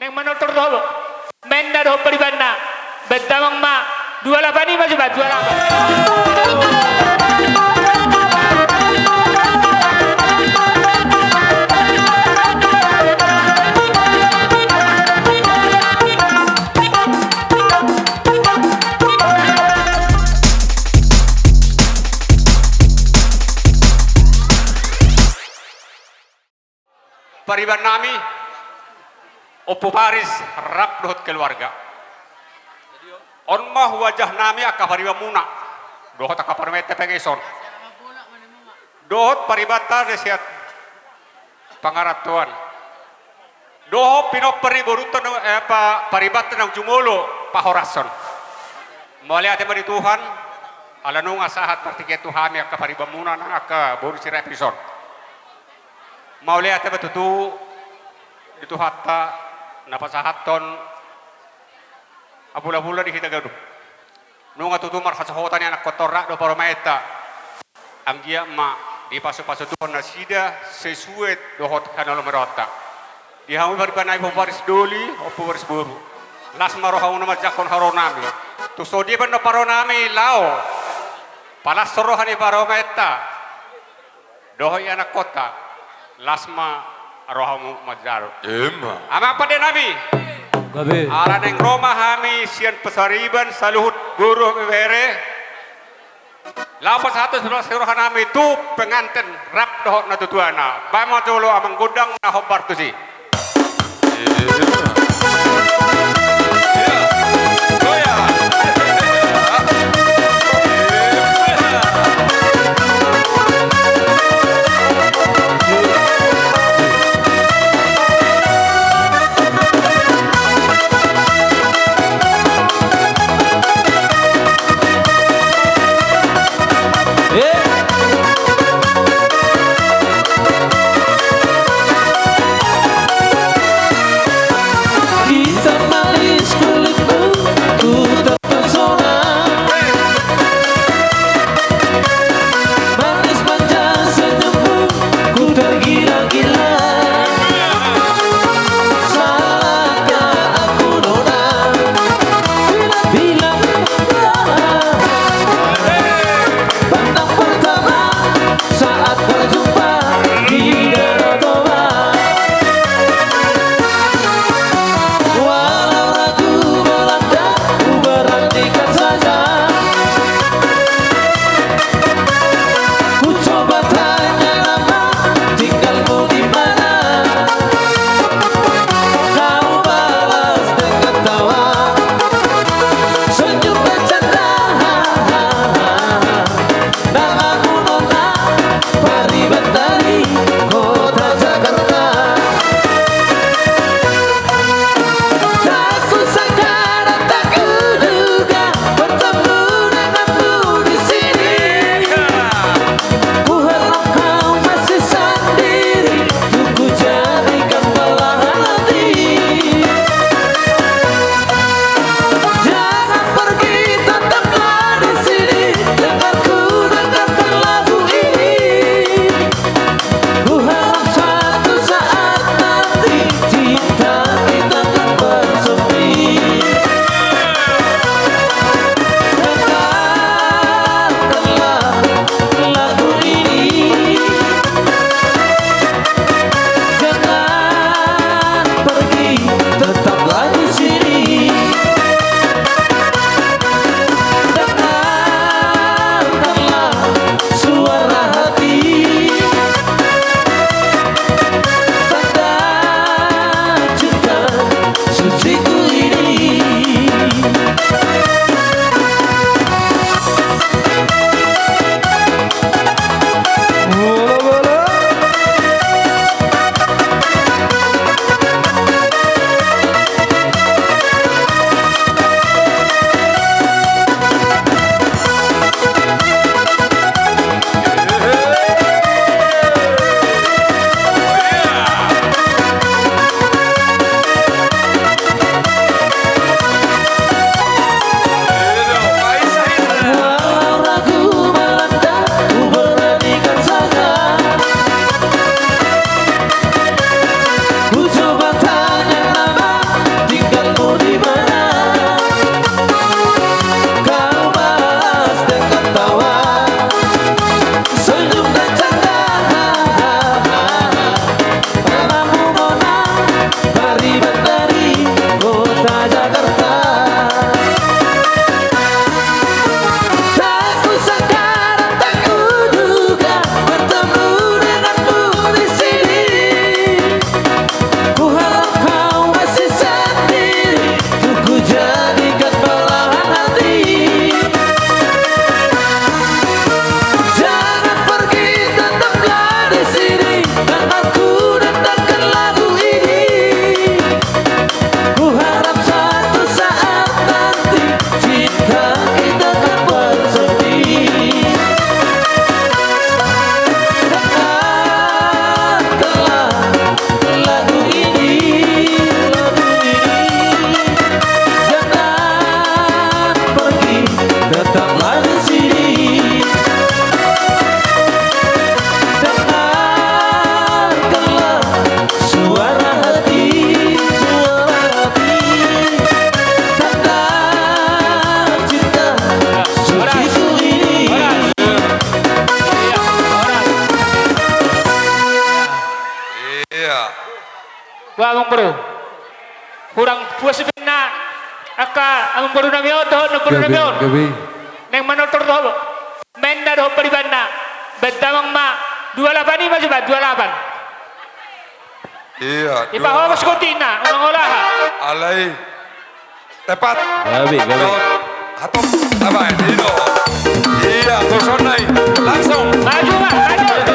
Yang menutur dulu. Menda do peribana. Bedamang ma. 28 ni maju bat 28. Pariban nami Opo Paris rap dohot keluarga. On mah wajah nami aka pariban muna. Dohot aka parmete pengeson. Dohot paribata desiat pangaratuan. Dohot pinok pariborutan paribata ng jumolo pahorason. Mali ate mari Tuhan alanung asahat partiketu hami aka pariban muna nang aka boru si repison. Mauli ate batutu itu hatta napasahaton abula-bula di kita gaduh nunga tutumar hasahotan anak kotorra do paromaeta anggia ma di pasu-pasu Tuhan nasida sesuai dohot kanal merota di hamu baripanai paris doli opo paris buru las maroha una majakon haronami tu sodi ban paronami lao palas sorohani paromaeta dohoi anak kota lasma rohamu majaru. Emma. Ama pada Nabi. Gabe. Aran yang Roma hami sian pesariban saluhut guru bebere. Lapas satu sebelah seluruh nami itu pengantin rap dohok natutuana. Bama jolo amang gudang na hobar tusi. Dua among bro. Kurang puas na aka among bro na miyo to no bro na miyo. Gabi. Neng manotor to. Men na do pariban na. Bedamang ma 28 maju ba 28. Iya. Ipahobos ko din na ulang-ulaha. Alay. Tepat. Gabi. Hatop. Apa? Dino. Iya, Tosonay. Langsung. Maju ba, maju.